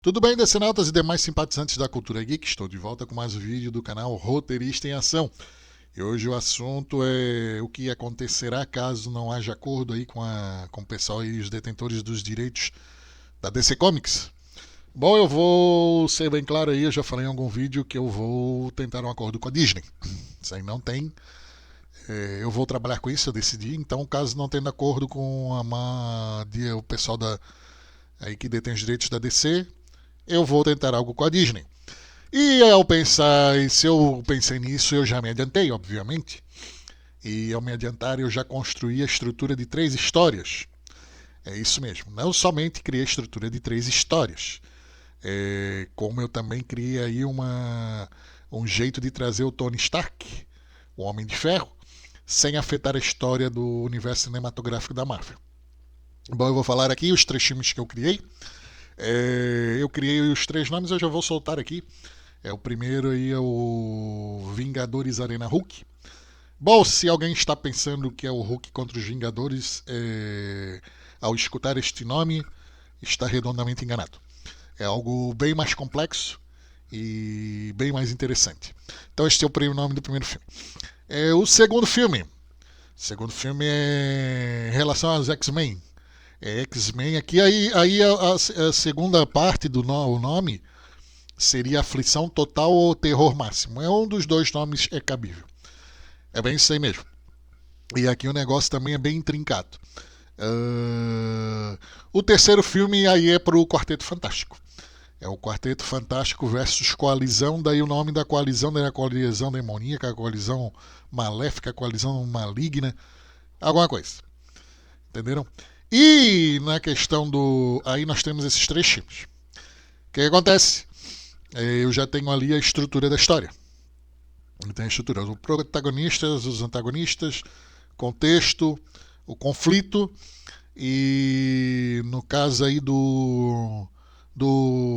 Tudo bem, decenautas e demais simpatizantes da cultura geek? Estou de volta com mais um vídeo do canal Roteirista em Ação. E hoje o assunto é o que acontecerá caso não haja acordo aí com o pessoal e os detentores dos direitos da DC Comics. Bom, eu vou ser bem claro aí, eu já falei em algum vídeo que eu vou tentar um acordo com a Disney. Isso aí não tem. Eu vou trabalhar com isso, eu decidi. Então, caso não tenha acordo com o pessoal aí que detém os direitos da DC, eu vou tentar algo com a Disney. E ao pensar, se eu pensei nisso, eu já me adiantei, obviamente. E ao me adiantar, eu já construí a estrutura de 3 histórias. É isso mesmo. Não somente criei a estrutura de 3 histórias, como eu também criei aí um jeito de trazer o Tony Stark, o Homem de Ferro, sem afetar a história do universo cinematográfico da Marvel. Bom, eu vou falar aqui os 3 filmes que eu criei. Eu criei os 3 nomes, eu já vou soltar aqui. O primeiro aí é o Vingadores Arena Hulk. Bom, se alguém está pensando que é o Hulk contra os Vingadores, ao escutar este nome, está redondamente enganado. É algo bem mais complexo e bem mais interessante. Então este é o nome do primeiro filme. O segundo filme. O segundo filme é em relação aos X-Men. X-Men aqui, aí a segunda parte do nome seria Aflição Total ou Terror Máximo. É um dos dois nomes é cabível. É bem isso aí mesmo. E aqui o negócio também é bem intrincado. O terceiro filme aí é pro Quarteto Fantástico. É o Quarteto Fantástico versus Coalizão, daí o nome da coalizão é a coalizão demoníaca, a coalizão maléfica, a coalizão maligna, alguma coisa. Entenderam? E na questão do... Aí nós temos esses 3 filmes. O que acontece? Eu já tenho ali a estrutura da história. Tem a estrutura, os protagonistas, os antagonistas, contexto, o conflito e no caso aí do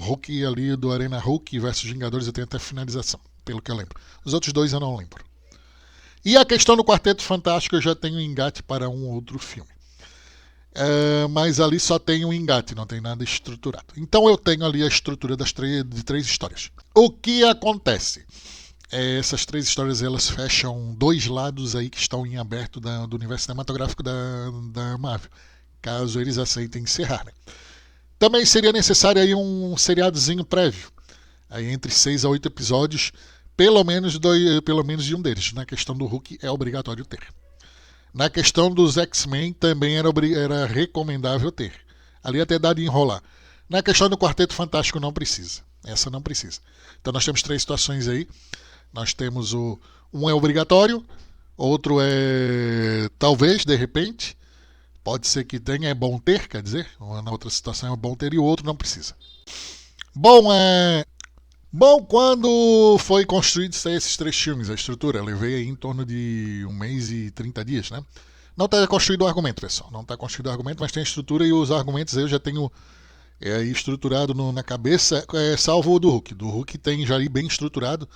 Hulk ali, do Arena Hulk versus Vingadores, eu tenho até a finalização, pelo que eu lembro. Os outros 2 eu não lembro. E a questão do Quarteto Fantástico eu já tenho engate para um outro filme. Mas ali só tem um engate, não tem nada estruturado. Então eu tenho ali a estrutura de 3 histórias. O que acontece? Essas 3 histórias elas fecham 2 lados aí que estão em aberto do universo cinematográfico da Marvel, caso eles aceitem encerrar. Né? Também seria necessário aí um seriadozinho prévio, aí entre 6 a 8 episódios, pelo menos de um deles. Na questão do Hulk é obrigatório ter. Na questão dos X-Men também era recomendável ter. Ali até dá de enrolar. Na questão do Quarteto Fantástico não precisa. Essa não precisa. Então nós temos 3 situações aí. Nós temos um é obrigatório, outro é talvez, de repente, pode ser que tenha, é bom ter, quer dizer, na outra situação é bom ter e o outro não precisa. Bom, quando foi construído esses 3 filmes, a estrutura, eu levei aí em torno de 1 mês e 30 dias, né? Não está construído o argumento, pessoal, não está construído o argumento, mas tem a estrutura e os argumentos eu já tenho aí estruturado na cabeça, salvo o do Hulk. Do Hulk tem já aí bem estruturado.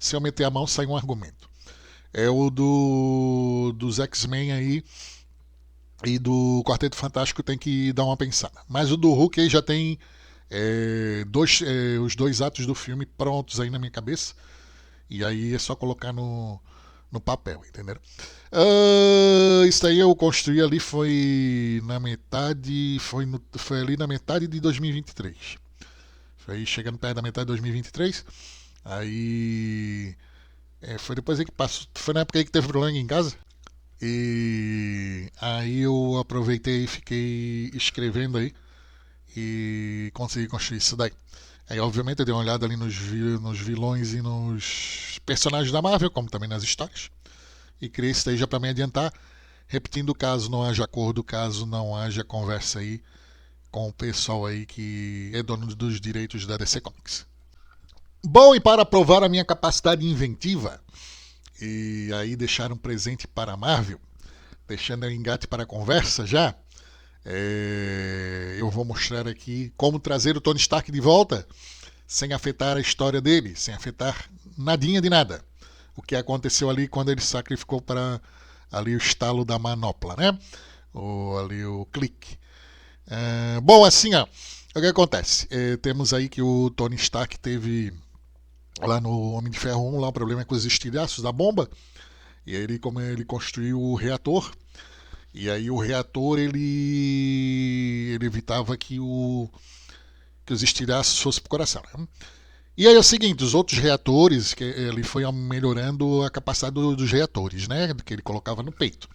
Se eu meter a mão, sai um argumento. É o dos X-Men aí e do Quarteto Fantástico tem que dar uma pensada. Mas o do Hulk aí já tem os 2 atos do filme prontos aí na minha cabeça. E aí é só colocar no papel, entendeu? Isso aí eu construí ali foi na metade. Foi ali na metade de 2023. Foi chegando perto da metade de 2023. Aí. Foi depois aí que passou. Foi na época aí que teve problema em casa. E aí eu aproveitei e fiquei escrevendo aí. E consegui construir isso daí. Aí, obviamente, eu dei uma olhada ali nos vilões e nos personagens da Marvel, como também nas histórias. E criei isso daí já para me adiantar. Repetindo, caso não haja acordo, caso não haja conversa aí com o pessoal aí que é dono dos direitos da DC Comics. Bom, e para provar a minha capacidade inventiva, e aí deixar um presente para a Marvel, deixando o engate para a conversa já, eu vou mostrar aqui como trazer o Tony Stark de volta sem afetar a história dele, sem afetar nadinha de nada. O que aconteceu ali quando ele sacrificou para ali o estalo da manopla, né? Ou ali o clique. Bom, assim, ó, O que acontece? Temos aí que o Tony Stark teve lá no Homem de Ferro 1 lá um problema com os estilhaços da bomba. E aí como ele construiu o reator. E aí o reator ele evitava que os estilhaços fossem pro coração. Né? E aí é o seguinte, os outros reatores, que ele foi melhorando a capacidade dos reatores, né? Que ele colocava no peito.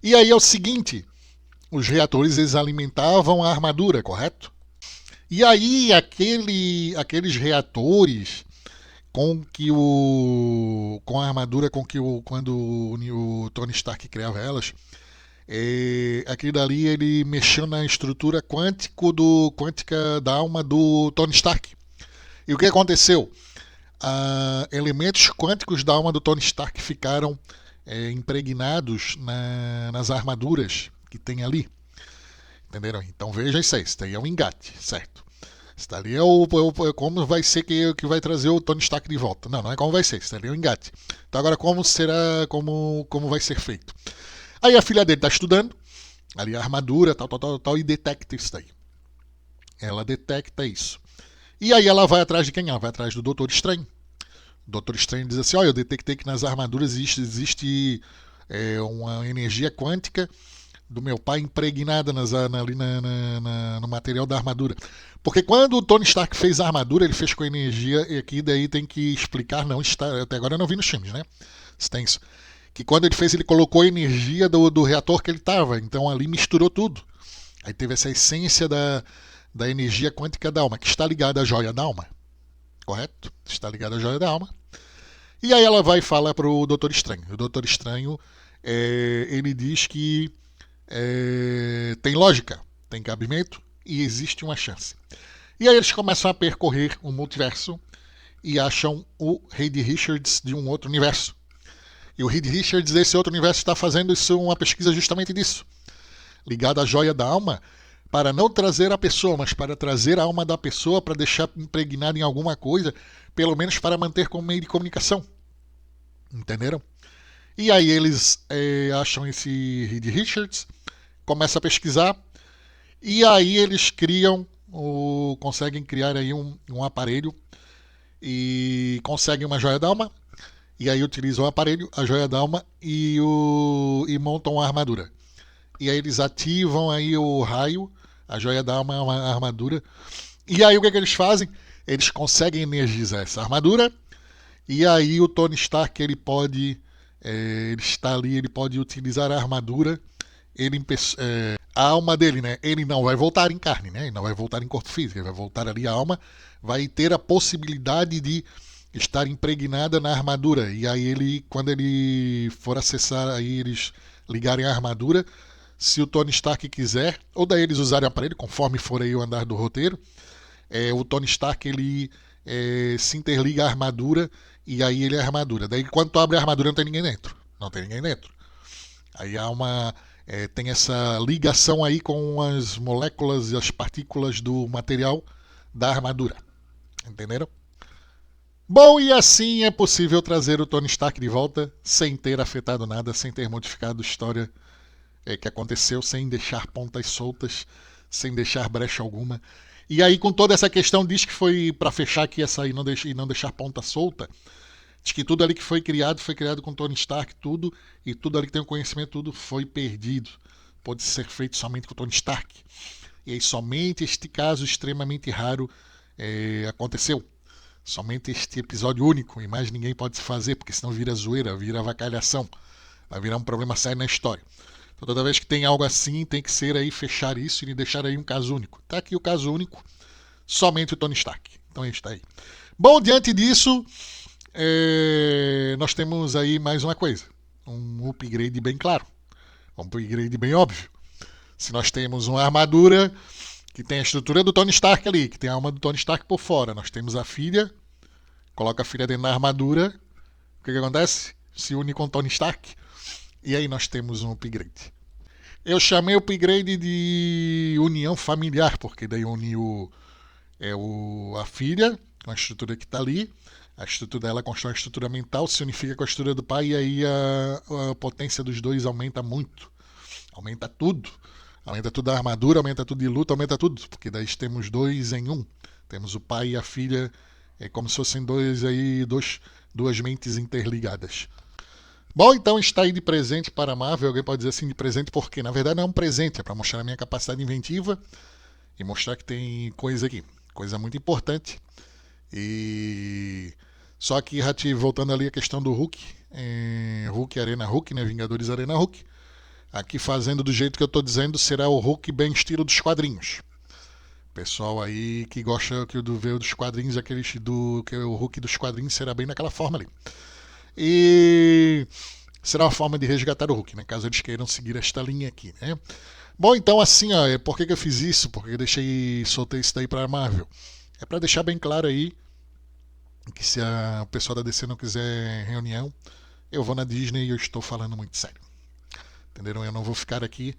E aí é o seguinte, os reatores eles alimentavam a armadura, correto? E aí aqueles reatores com a armadura com que quando o Tony Stark criava elas, aquele dali ele mexeu na estrutura quântica da alma do Tony Stark. E o que aconteceu? Elementos quânticos da alma do Tony Stark ficaram impregnados nas armaduras que tem ali. Entenderam? Então veja isso aí. Isso daí é um engate, certo? Isso dali como vai ser que vai trazer o Tony Stark de volta. Não é como vai ser. Isso dali é um engate. Então agora como será, como vai ser feito? Aí a filha dele está estudando ali a armadura, tal, e detecta isso daí. Ela detecta isso. E aí ela vai atrás de quem? Ela vai atrás do Doutor Estranho. O Doutor Estranho diz assim, olha, eu detectei que nas armaduras existe uma energia quântica do meu pai impregnada ali no material da armadura. Porque quando o Tony Stark fez a armadura, ele fez com energia, e aqui daí tem que explicar, não está, até agora eu não vi nos filmes, né? Se tem isso. Que quando ele fez, ele colocou a energia do reator que ele estava, então ali misturou tudo. Aí teve essa essência da energia quântica da alma, que está ligada à joia da alma. Correto? Está ligada à joia da alma. E aí ela vai falar para o Doutor Estranho. O Doutor Estranho, ele diz que tem lógica, tem cabimento e existe uma chance. E aí eles começam a percorrer o multiverso e acham o Reed Richards de um outro universo. E o Reed Richards desse outro universo está fazendo uma pesquisa justamente disso, ligada à joia da alma, para não trazer a pessoa, mas para trazer a alma da pessoa, para deixar impregnada em alguma coisa, pelo menos para manter como meio de comunicação. Entenderam? E aí eles acham esse Reed Richards, começam a pesquisar, e aí eles conseguem criar aí um aparelho e conseguem uma joia da alma, e aí utilizam o aparelho, a joia da alma e montam uma armadura. E aí eles ativam aí o raio, a joia da alma é uma armadura. E aí o que eles fazem? Eles conseguem energizar essa armadura. E aí o Tony Stark ele está ali, ele pode utilizar a armadura. A alma dele, né? Ele não vai voltar em carne, né? Ele não vai voltar em corpo físico, ele vai voltar ali a alma, vai ter a possibilidade de estar impregnada na armadura. E aí ele, quando ele for acessar, aí eles ligarem a armadura, se o Tony Stark quiser, ou daí eles usarem o aparelho, conforme for aí o andar do roteiro, o Tony Stark ele se interliga à armadura e aí ele é a armadura. Daí quando tu abre a armadura não tem ninguém dentro. Não tem ninguém dentro. Aí há tem essa ligação aí com as moléculas e as partículas do material da armadura. Entenderam? Bom, e assim é possível trazer o Tony Stark de volta sem ter afetado nada, sem ter modificado a história que aconteceu, sem deixar pontas soltas, sem deixar brecha alguma. E aí, com toda essa questão, diz que foi para fechar aqui essa e não deixar ponta solta. Diz que tudo ali que foi criado com Tony Stark, tudo, e tudo ali que tem o conhecimento, tudo foi perdido. Pode ser feito somente com Tony Stark. E aí, somente este caso extremamente raro aconteceu. Somente este episódio único, e mais ninguém pode se fazer, porque senão vira zoeira, vira avacalhação. Vai virar um problema sério na história. Então, toda vez que tem algo assim, tem que ser aí fechar isso e deixar aí um caso único. Tá aqui o caso único, somente o Tony Stark. Então está aí. Bom, diante disso, nós temos aí mais uma coisa. Um upgrade bem claro. Um upgrade bem óbvio. Se nós temos uma armadura que tem a estrutura do Tony Stark ali, que tem a alma do Tony Stark por fora, nós temos a filha, coloca a filha dentro da armadura, o que acontece? Se une com o Tony Stark. E aí nós temos um upgrade. Eu chamei o upgrade de união familiar, porque daí une a filha, com a estrutura que está ali, a estrutura dela constrói a estrutura mental, se unifica com a estrutura do pai, e aí a potência dos dois aumenta muito. Aumenta tudo. Aumenta tudo a armadura, aumenta tudo de luta, aumenta tudo. Porque daí temos dois em um. Temos o pai e a filha, é como se fossem duas mentes interligadas. Bom, então está aí de presente para a Marvel. Alguém pode dizer assim de presente porque na verdade não é um presente, é para mostrar a minha capacidade inventiva e mostrar que tem coisa aqui, coisa muito importante. E só que voltando ali a questão do Hulk, Hulk Arena Hulk, né, Vingadores Arena Hulk. Aqui fazendo do jeito que eu estou dizendo, será o Hulk bem estilo dos quadrinhos. Pessoal aí que gosta do ver dos quadrinhos, que o Hulk dos quadrinhos será bem daquela forma ali. E será uma forma de resgatar o Hulk, né? Caso eles queiram seguir esta linha aqui, né? Bom, então assim, ó, por que eu fiz isso? Por que eu soltei isso daí para a Marvel? É para deixar bem claro aí que se o pessoal da DC não quiser reunião, eu vou na Disney e eu estou falando muito sério. Entenderam? Eu não vou ficar aqui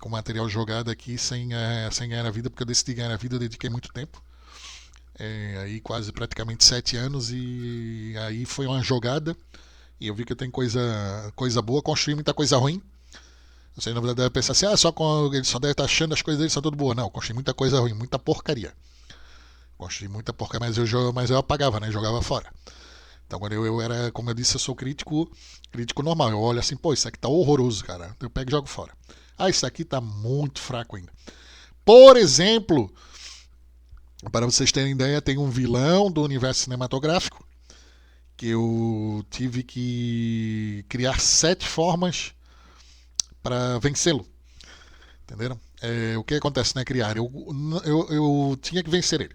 com material jogado aqui sem ganhar a vida, porque eu decidi ganhar a vida, eu dediquei muito tempo. Aí quase praticamente 7 anos e aí foi uma jogada e eu vi que eu tenho coisa boa, construí muita coisa ruim. Você na verdade deve pensar assim, ele só deve estar achando as coisas dele são tudo boas. Não, construí muita coisa ruim, muita porcaria. Construí muita porcaria, mas eu apagava, né? Jogava fora. Então quando eu era, como eu disse, eu sou crítico normal. Eu olho assim, pô, isso aqui tá horroroso, cara. Eu pego e jogo fora. Isso aqui tá muito fraco ainda. Por exemplo, para vocês terem ideia, tem um vilão do universo cinematográfico que eu tive que criar 7 formas para vencê-lo. Entenderam? O que acontece, né? Criar. Eu tinha que vencer ele.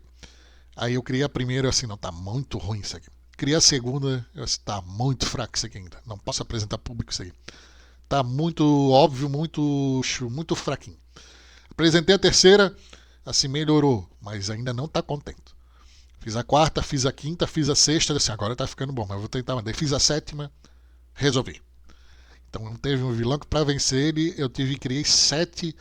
Aí eu criei a primeira, assim, não, tá muito ruim isso aqui. Criei a segunda, tá muito fraco isso aqui ainda. Não posso apresentar público isso aqui. Tá muito óbvio, muito fraquinho. Apresentei a terceira, assim melhorou, mas ainda não tá contente. Fiz a quarta, fiz a quinta, fiz a sexta, assim, agora tá ficando bom, mas eu vou tentar mais. Daí fiz a sétima, resolvi. Então não teve um vilão que para vencer ele eu criei 7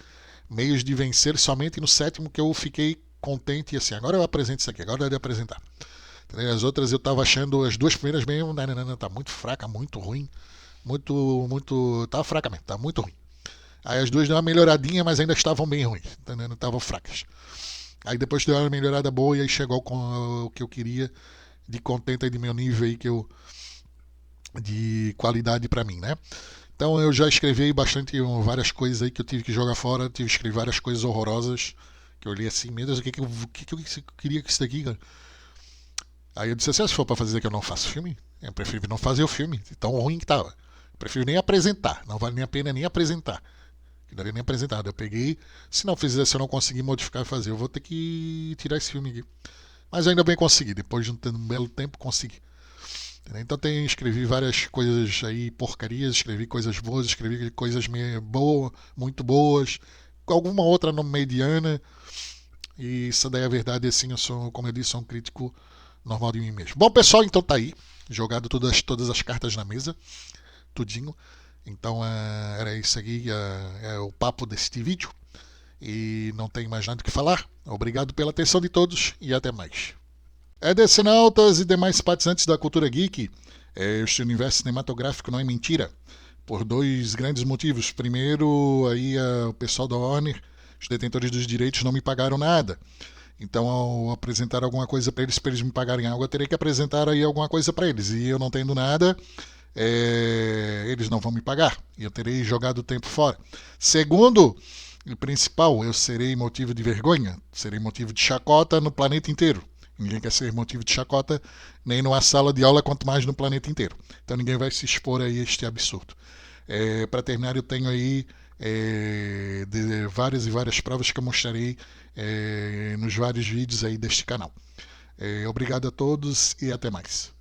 meios de vencer, somente no sétimo que eu fiquei contente e assim, agora eu apresento isso aqui, agora eu de apresentar. Entendeu? As outras eu tava achando, as 2 primeiras mesmo, não, tá muito fraca, muito ruim, tá fraca mesmo, tá muito ruim. Aí as 2 deu uma melhoradinha, mas ainda estavam bem ruins, entendeu? Estavam fracas. Aí depois deu uma melhorada boa e aí chegou com o que eu queria de contente aí de meu nível aí de qualidade para mim, né? Então eu já escrevi bastante várias coisas aí que eu tive que jogar fora, tive que escrever várias coisas horrorosas que eu olhei assim, meu Deus, o que eu queria com isso daqui, cara? Aí eu disse assim, se for para fazer isso aqui eu não faço filme, eu prefiro não fazer o filme, tão ruim que tava. Eu prefiro nem apresentar, não vale nem a pena nem apresentar. Que daria nem apresentado. Eu peguei, se eu não conseguir modificar e fazer, eu vou ter que tirar esse filme aqui. Mas ainda bem consegui, depois de um belo tempo consegui. Então escrevi várias coisas aí, porcarias, escrevi coisas boas, escrevi coisas muito boas, alguma outra no mediana. E isso daí é a verdade, assim, eu sou, como eu disse, sou um crítico normal de mim mesmo. Bom, pessoal, então tá aí, jogado todas as cartas na mesa, tudinho. Então era isso aí, é o papo deste vídeo. E não tem mais nada que falar. Obrigado pela atenção de todos e até mais. Decenautas e demais simpatizantes da cultura geek, este universo cinematográfico não é mentira. Por 2 grandes motivos. Primeiro, aí o pessoal da Warner, os detentores dos direitos, não me pagaram nada. Então, ao apresentar alguma coisa para eles me pagarem algo, eu terei que apresentar aí alguma coisa para eles. E eu não tendo nada, eles não vão me pagar. E eu terei jogado o tempo fora. Segundo, e principal, eu serei motivo de vergonha, serei motivo de chacota no planeta inteiro. Ninguém quer ser motivo de chacota nem numa sala de aula, quanto mais no planeta inteiro. Então ninguém vai se expor a este absurdo. Para terminar, eu tenho aí várias e várias provas que eu mostrarei nos vários vídeos aí deste canal. Obrigado a todos e até mais.